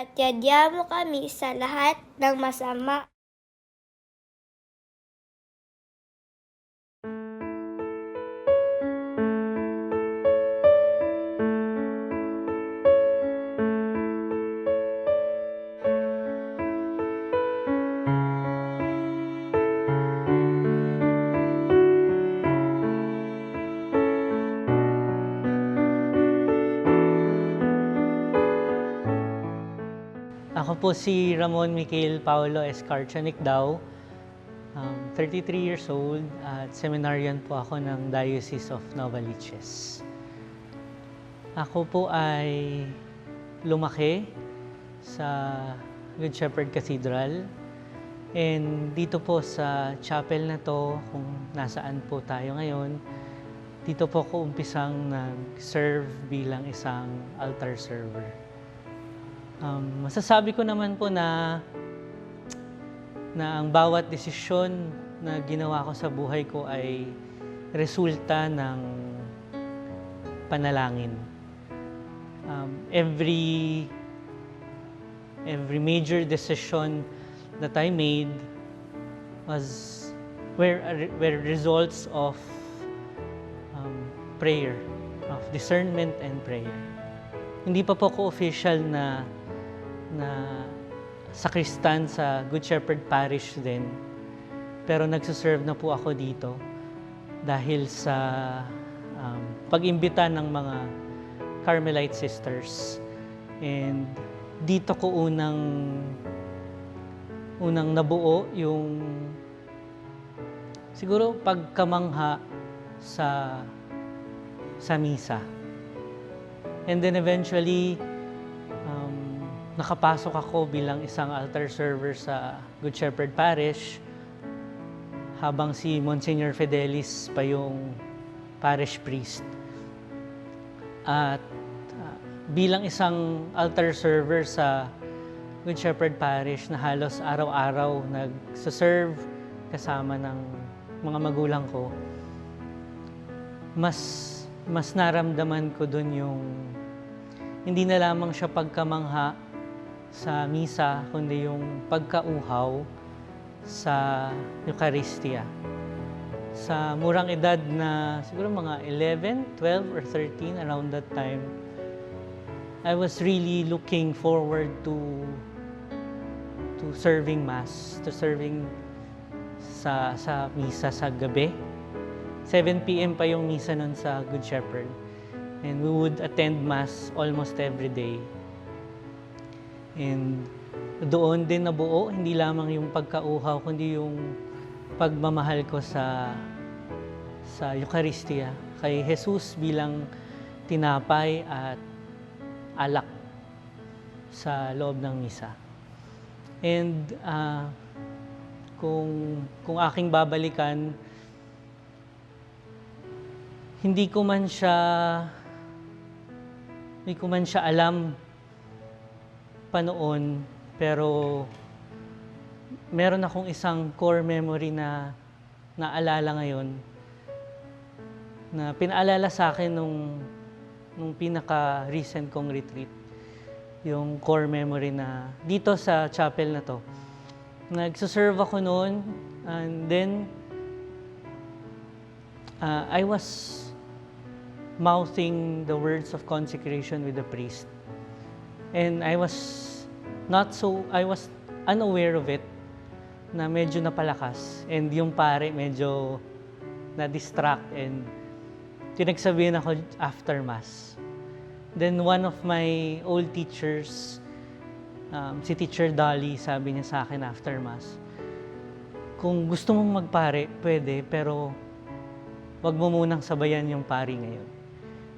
at yadya mo kami sa lahat ng masama. Ako po si Ramon Michael Paulo Escarcha Nicdao, 33 years old at seminarian po ako ng Diocese of Novaliches. Ako po ay lumaki sa Good Shepherd Cathedral and dito po sa chapel na to, kung nasaan po tayo ngayon, dito po ako umpisang nag-serve bilang isang altar server. Masasabi ko naman po na ang bawat desisyon na ginawa ko sa buhay ko ay resulta ng panalangin. Every major decision that I made were results of prayer, of discernment and prayer. Hindi pa po ako official na sakristan sa Good Shepherd Parish din. Pero nagsiserve na po ako dito dahil sa pag-imbita ng mga Carmelite sisters. And dito ko unang nabuo yung siguro pagkamangha sa misa. And then eventually, nakapasok ako bilang isang altar server sa Good Shepherd Parish habang si Monsignor Fidelis pa yung parish priest. At bilang isang altar server sa Good Shepherd Parish na halos araw-araw nagsaserve kasama ng mga magulang ko, mas naramdaman ko dun yung hindi na lamang siya pagkamangha sa misa, kundi yung pagkauhaw sa Eucharistia. Sa murang edad na siguro mga 11, 12, or 13, around that time, I was really looking forward to serving Mass, to serving sa misa sa gabi. 7 p.m. pa yung misa nun sa Good Shepherd. And we would attend Mass almost every day. And doon din nabuo, hindi lamang yung pagkauhaw, kundi yung pagmamahal ko sa Eucharistia, kay Jesus bilang tinapay at alak sa loob ng misa. And kung aking babalikan, hindi ko man siya alam pa noon, pero meron akong isang core memory na naalala ngayon, na pinaalala sa akin nung pinaka-recent kong retreat. Yung core memory na dito sa chapel na to. Nagsuserve ako noon, and then I was mouthing the words of consecration with the priest. And I was unaware of it, na medyo napalakas. And yung pare medyo na-distract and tinagsabihan ako after Mass. Then one of my old teachers, si Teacher Dolly, sabi niya sa akin after Mass, kung gusto mong magpare, pwede, pero wag mo munang sabayan yung pari ngayon.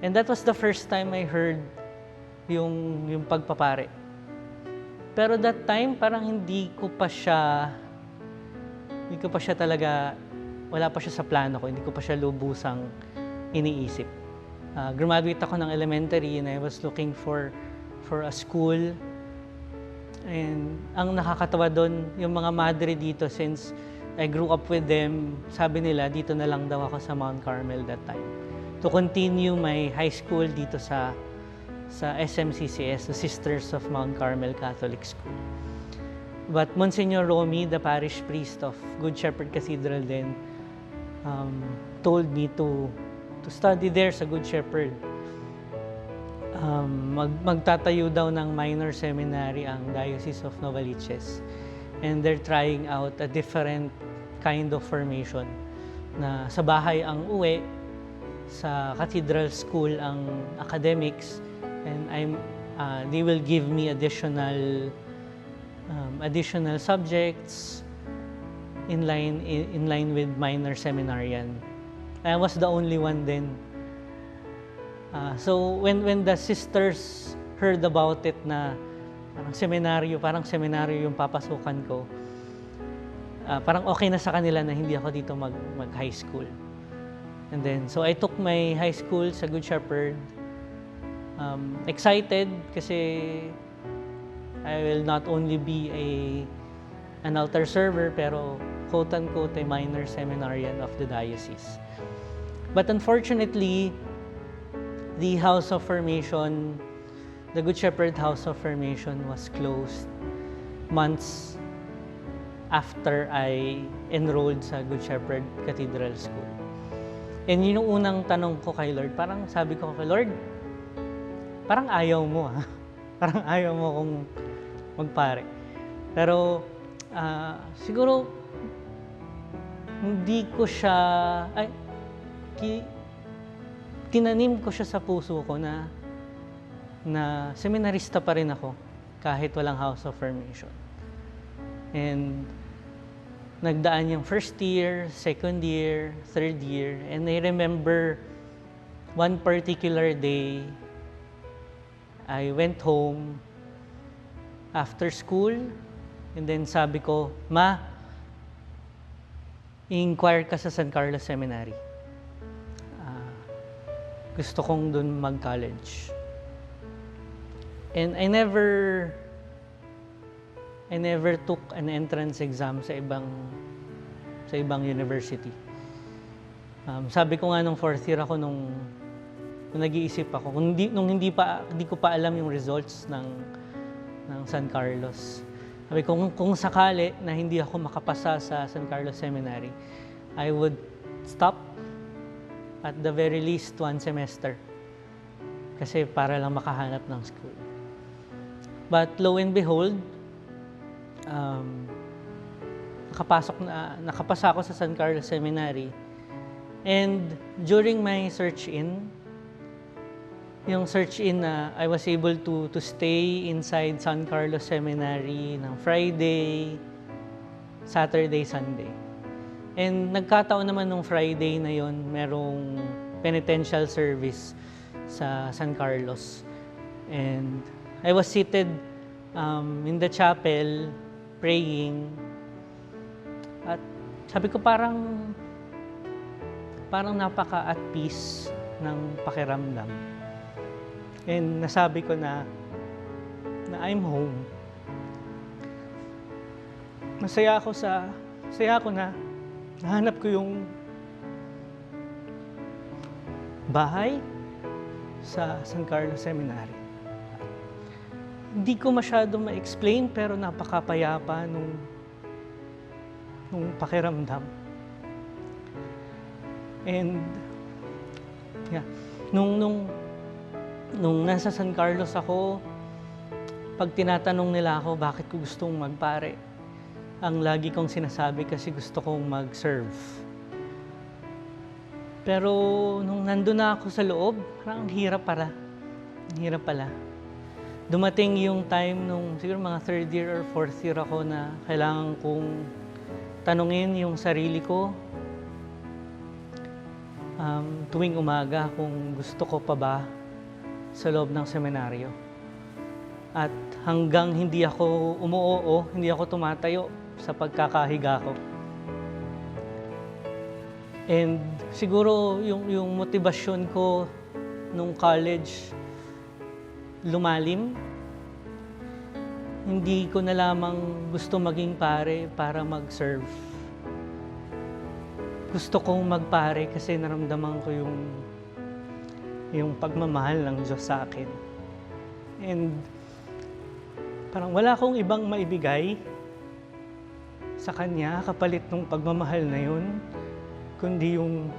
And that was the first time I heard yung pagpapare. Pero that time, parang hindi ko pa siya talaga, wala pa siya sa plano ko, hindi ko pa siya lubusang iniisip. Graduate ako ng elementary and I was looking for a school. And ang nakakatawa doon, yung mga madre dito, since I grew up with them, sabi nila, dito na lang daw ako sa Mount Carmel that time, to continue my high school dito sa sa SMCCS, the Sisters of Mount Carmel Catholic School. But Monsignor Romy, the parish priest of Good Shepherd Cathedral then, told me to study there sa Good Shepherd. Magtatayo daw ng minor seminary ang Diocese of Novaliches. And they're trying out a different kind of formation na sa bahay ang uwi, sa cathedral school ang academics, and they will give me additional subjects in line with minor seminarian. I was the only one then. So when the sisters heard about it na parang seminaryo yung papasukan ko, parang okay na sa kanila na hindi ako dito mag high school. And then, so I took my high school sa Good Shepherd. Excited kasi I will not only be an altar server, pero quote-unquote a minor seminarian of the diocese. But unfortunately, the House of Formation, the Good Shepherd House of Formation was closed months after I enrolled sa Good Shepherd Cathedral School. And yun yung unang tanong ko kay Lord, parang sabi ko kay Lord, parang ayaw mo parang ayaw mo kung magpare. Pero siguro hindi ko siya, tinanim ko siya sa puso ko na seminarista pa rin ako kahit walang House of Formation. And nagdaan yung first year, second year, third year, and I remember one particular day, I went home after school, and then sabi ko, Ma, i-inquire ka sa San Carlos Seminary. Gusto kong dun mag-college. And I never took an entrance exam sa ibang university. Sabi ko nga nung fourth year ako nung nag-iisip ako, nung hindi ko pa alam yung results ng San Carlos. Sabi ko kung sakali na hindi ako makapasa sa San Carlos Seminary, I would stop at the very least one semester. Kasi para lang makahanap ng school. But lo and behold, nakapasa ako sa San Carlos Seminary. And during my search-in, I was able to stay inside San Carlos Seminary ng Friday, Saturday, Sunday. And nagkataon naman nung Friday na yon, merong penitential service sa San Carlos. And I was seated in the chapel, praying. At sabi ko parang napaka at peace ng pakiramdam. And nasabi ko na I'm home. Masaya ako na nahanap ko yung bahay sa San Carlos Seminary. Hindi ko masyado ma-explain pero napakapayapa nung pakiramdam. And yeah, nung nasa San Carlos ako, pag tinatanong nila ako bakit ko gustong magpare, ang lagi kong sinasabi kasi gusto kong mag-serve. Pero nung nandun na ako sa loob, parang hirap pala. Dumating yung time nung siguro mga third year or fourth year ako na kailangan kong tanungin yung sarili ko tuwing umaga kung gusto ko pa ba sa loob ng seminaryo. At hanggang hindi ako umuoo, hindi ako tumatayo sa pagkakahiga ko. And siguro yung motibasyon ko nung college lumalim. Hindi ko na lamang gusto maging pare para mag-serve. Gusto kong magpare kasi naramdaman ko yung pagmamahal ng Diyos sa akin. And parang wala akong ibang maibigay sa kanya kapalit ng pagmamahal na yun, kundi yung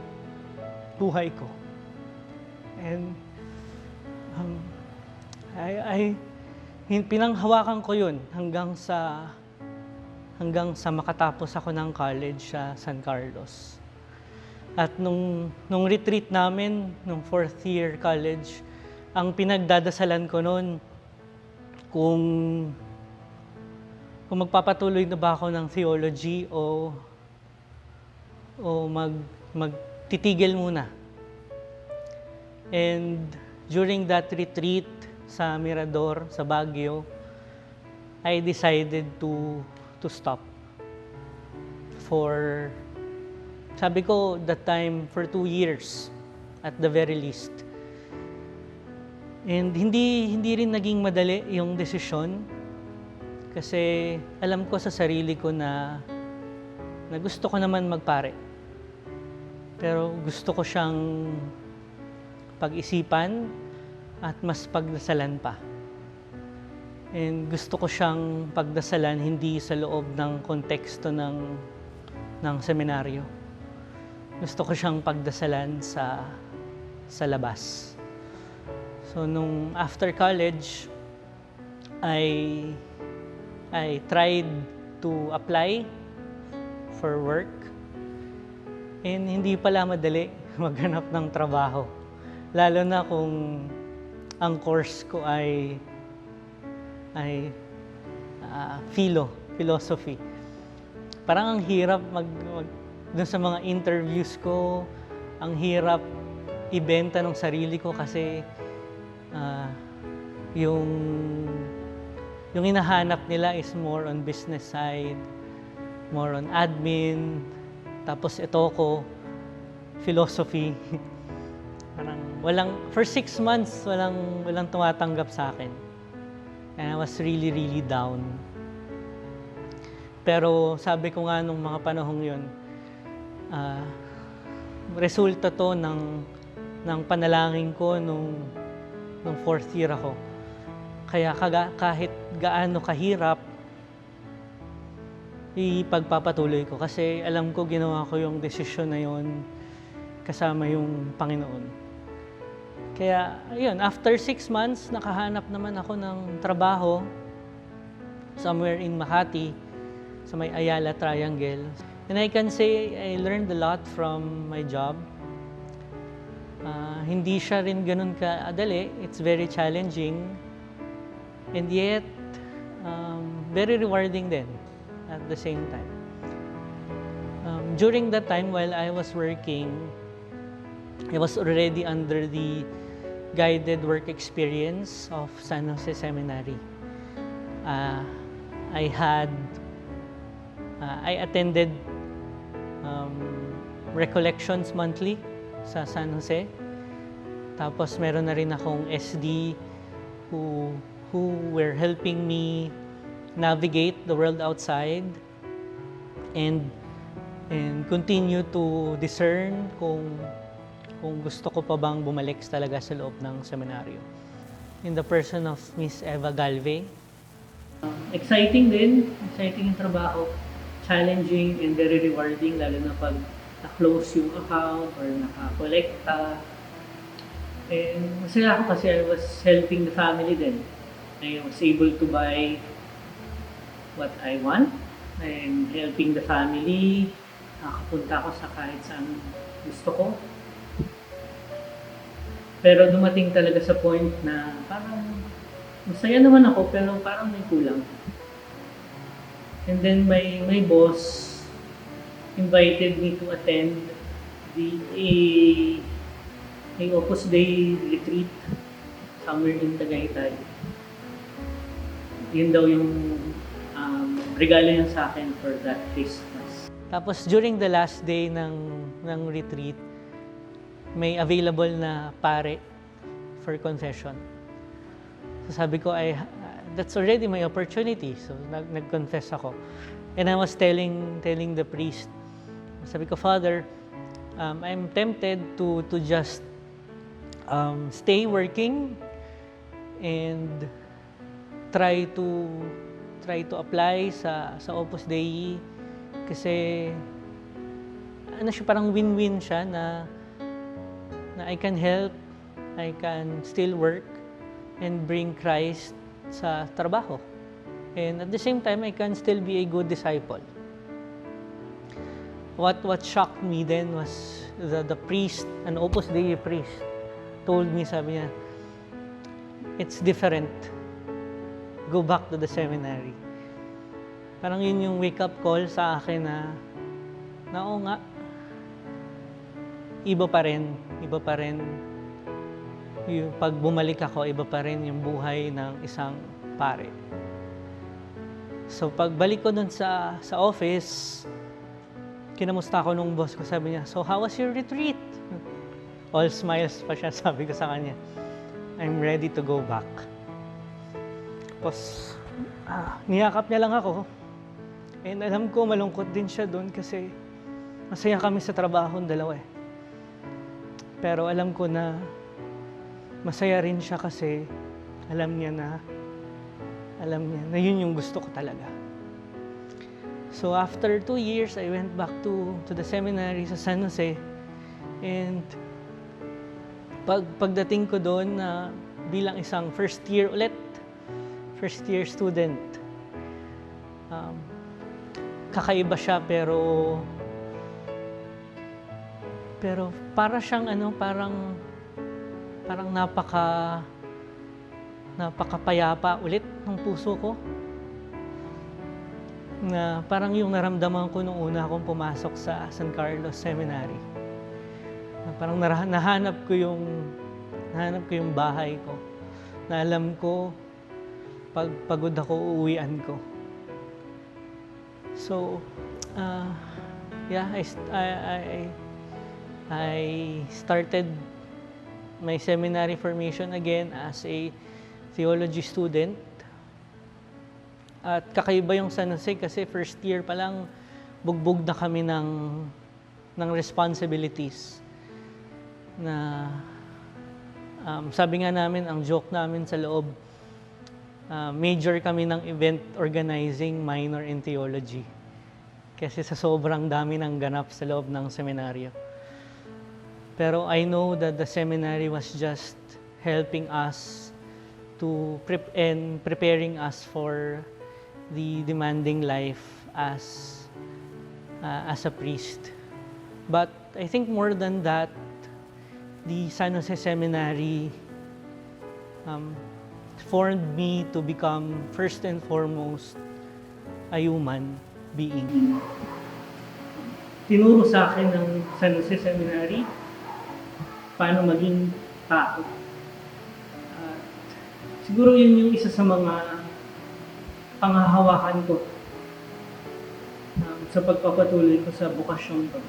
buhay ko. And pinanghawakan ko yun hanggang sa makatapos ako ng college sa San Carlos. At nung retreat namin, nung 4th year college, ang pinagdadasalan ko noon kung magpapatuloy na ba ako ng theology o magtitigil muna. And during that retreat sa Mirador, sa Baguio, I decided to stop. Sabi ko that time, for 2 years at the very least. And hindi rin naging madali yung desisyon kasi alam ko sa sarili ko na gusto ko naman magpare. Pero gusto ko siyang pag-isipan at mas pagdasalan pa. And gusto ko siyang pagdasalan hindi sa loob ng konteksto ng seminaryo. Gusto ko siyang pagdasalan sa labas. So nung after college, I tried to apply for work. And hindi pala madali maghanap ng trabaho. Lalo na kung ang course ko ay philosophy. Parang ang hirap dun sa mga interviews ko, ang hirap ibenta ng sarili ko kasi yung hinahanap nila is more on business side, more on admin, tapos ito ko, philosophy. Parang for 6 months, walang tumatanggap sa akin. And I was really, really down. Pero sabi ko nga nung mga panahong yun, resulta to ng panalangin ko nung 4th year ako. Kaya kahit gaano kahirap, ipagpapatuloy ko. Kasi alam ko ginawa ko yung desisyon na yun kasama yung Panginoon. Kaya, ayun, after 6 months, nakahanap naman ako ng trabaho somewhere in Makati, sa may Ayala Triangle. And I can say I learned a lot from my job. Hindi siya rin ganun kadali. It's very challenging. And yet, very rewarding din at the same time. During that time, while I was working, I was already under the guided work experience of San Jose Seminary. I attended recollections monthly sa San Jose. Tapos meron na rin akong SD who were helping me navigate the world outside and continue to discern kung gusto ko pa bang bumalik talaga sa loob ng seminaryo. In the person of Miss Eva Galvez. Exciting yung trabaho. Challenging and very rewarding, lalo na pag na-close yung account or naka-collecta. And masaya ako kasi I was helping the family din. I was able to buy what I want. I'm helping the family. Nakapunta ako sa kahit saan gusto ko. Pero dumating talaga sa point na parang masaya naman ako pero parang may kulang. And then my boss invited me to attend a Opus Dei retreat somewhere in Tagaytay. Yun daw yung regalo niya sa akin for that Christmas. Tapos during the last day ng retreat, may available na pare for confession. So sabi ko, that's already my opportunity. So nag-confess ako. And I was telling the priest, sabi ko, Father, I'm tempted to just stay working and try to apply sa Opus Dei kasi ano siya, parang win-win siya na I can help, I can still work and bring Christ sa trabaho. And at the same time, I can still be a good disciple. What shocked me then was the priest, an Opus Dei priest, told me, sabi niya, it's different. Go back to the seminary. Parang yun yung wake-up call sa akin na oo nga, iba pa rin. Yung pag bumalik ako, iba pa rin yung buhay ng isang pare. So pagbalik ko dun sa office, kinamusta ko nung boss ko, sabi niya, so how was your retreat? All smiles pa siya, sabi ko sa kanya, I'm ready to go back. Tapos, niyakap niya lang ako. And alam ko, malungkot din siya doon kasi masaya kami sa trabaho ng dalawa eh. Pero alam ko na masaya rin siya kasi alam niya na yun yung gusto ko talaga. So after 2 years, I went back to the seminary sa San Jose. And pagdating ko doon na bilang isang first year student, kakaiba siya pero para siyang parang napakapayapa ulit ng puso ko. Na parang yung naramdaman ko nung una akong pumasok sa San Carlos Seminary. Na parang nahanap ko yung bahay ko. Na alam ko pag pagod ako, uuwian ko. So, yeah, I started my seminary formation again as a theology student. At kakaiba yung San Jose kasi first year pa lang bugbog na kami ng responsibilities. Na sabi nga namin, ang joke namin sa loob, major kami ng event organizing, minor in theology. Kasi sa sobrang dami ng ganap sa loob ng seminaryo. Pero I know that the seminary was just helping us to preparing us for the demanding life as a priest. But I think more than that, the San Jose Seminary formed me to become first and foremost a human being. Tinuro sa akin ng San Jose Seminary paano maging tao. Siguro yun yung isa sa mga panghahawakan ko sa pagpapatuloy ko sa bukasyon ko.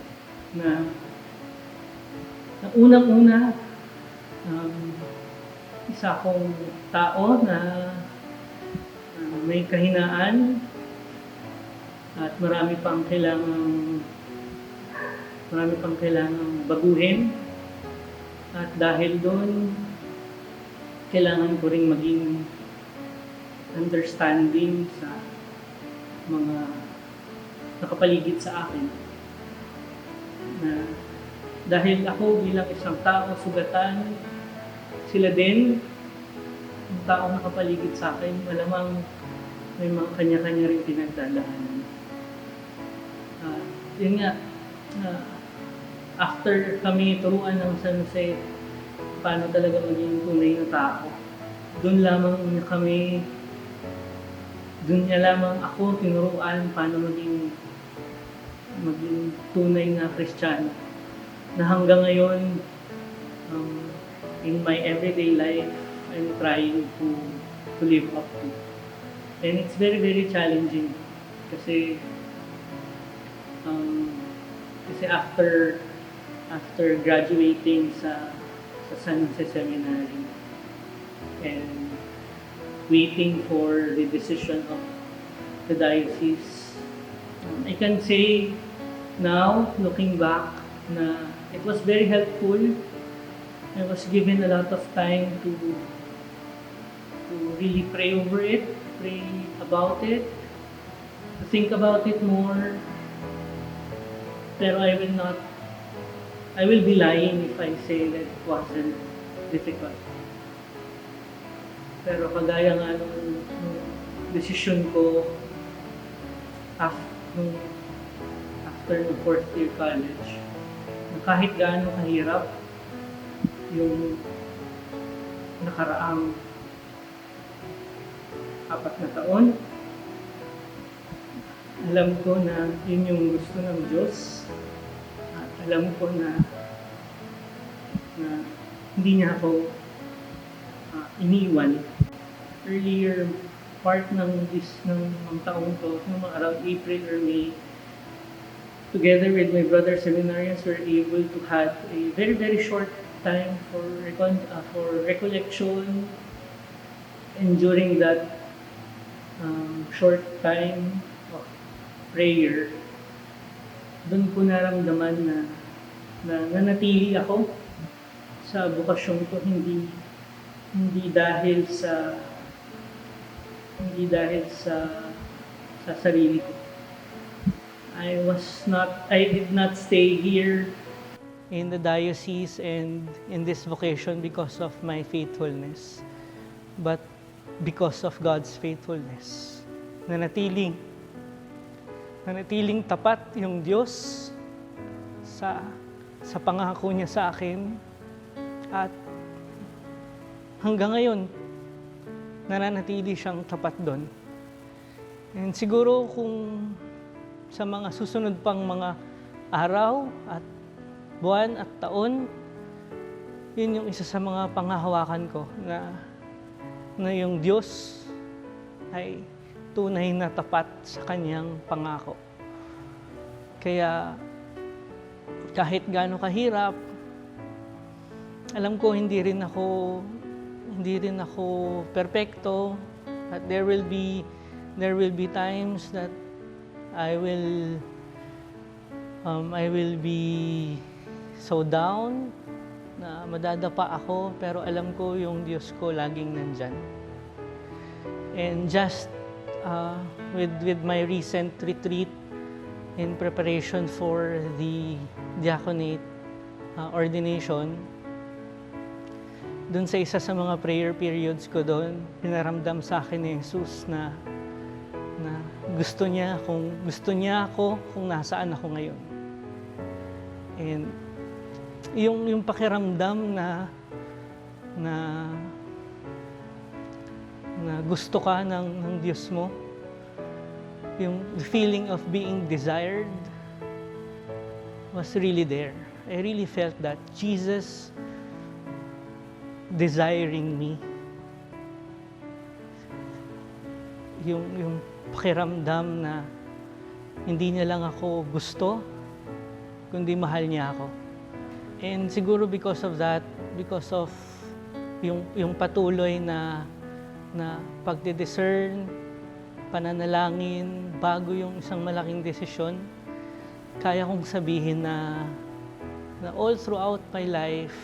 Na unang-una, isa akong tao na may kahinaan at marami pang kailangang baguhin. At dahil doon, kailangan ko ring maging understanding sa mga nakapaligid sa akin. Na dahil ako bilang isang tao, sugatan, sila din, ang tao nakapaligid sa akin, malamang may mga kanya-kanya rin pinagdadaanan. Yun nga, after kami turuan ng San Jose, paano talaga maging tunay na tao, doon niya lamang ako tinuruan paano maging tunay na Kristiyano. Na hanggang ngayon, in my everyday life, I'm trying to live up to. And it's very, very challenging kasi after graduating sa San Jose Seminary and waiting for the decision of the diocese, I can say now, looking back, na it was very helpful. I was given a lot of time to to really pray over it, pray about it, to think about it more. Pero I will be lying if I say that it wasn't difficult. Pero kagaya nga nung desisyon ko after ng fourth year college, na kahit gaano kahirap yung nakaraang 4 na taon, alam ko na yun yung gusto ng Diyos. At alam ko na hindi niya ako iniwan. Earlier part ng taong to, around April or May, together with my brother seminarians, were able to have a very, very short time for recollection. And during that short time of prayer, doon ko naramdaman na nanatili ako sa bukasyon ko, hindi dahil sa sarili ko. I did not stay here in the diocese and in this vocation because of my faithfulness, but because of God's faithfulness. Nanatiling tapat yung Diyos sa pangako niya sa akin, at hanggang ngayon nananatili siyang tapat doon. And siguro kung sa mga susunod pang mga araw at buwan at taon, yun yung isa sa mga panghahawakan ko, na yung Diyos ay tunay na tapat sa kanyang pangako. Kaya kahit gaano kahirap, alam ko hindi rin ako perpekto, at there will be times that I will be so down na madadapa ako, pero alam ko yung Diyos ko laging nandyan. And just with my recent retreat in preparation for the diaconate ordination, dun sa isa sa mga prayer periods ko doon, pinaramdam sa akin ni Jesus na gusto niya ako kung nasaan ako ngayon. And yung pakiramdam na gusto ka ng Diyos mo, yung feeling of being desired was really there. I really felt that Jesus desiring me. Yung pakiramdam na hindi niya lang ako gusto, kundi mahal niya ako. And siguro because of that, because of yung patuloy na pagdidiscern, pananalangin, bago yung isang malaking desisyon, kaya kong sabihin na all throughout my life,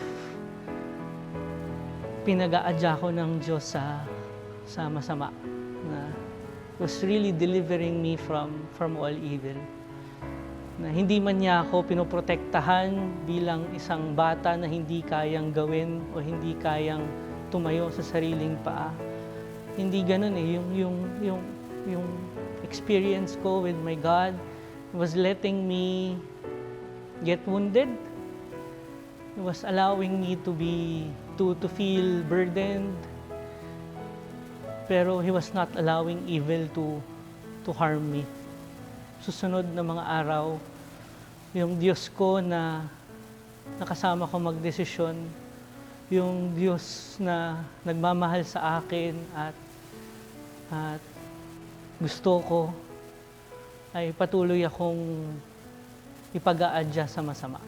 pinag-aadya ko ng Diyos sa masama, na was really delivering me from all evil. Na hindi man niya ako pinoprotektahan bilang isang bata na hindi kayang gawin o hindi kayang tumayo sa sariling paa. Hindi ganun eh. Yung experience ko with my God was letting me get wounded. It was allowing me to feel burdened. Pero He was not allowing evil to harm me. Susunod na mga araw, yung Diyos ko na nakasama ko magdesisyon, yung Diyos na nagmamahal sa akin at gusto ko, ay patuloy akong ipag-aadya sa masama.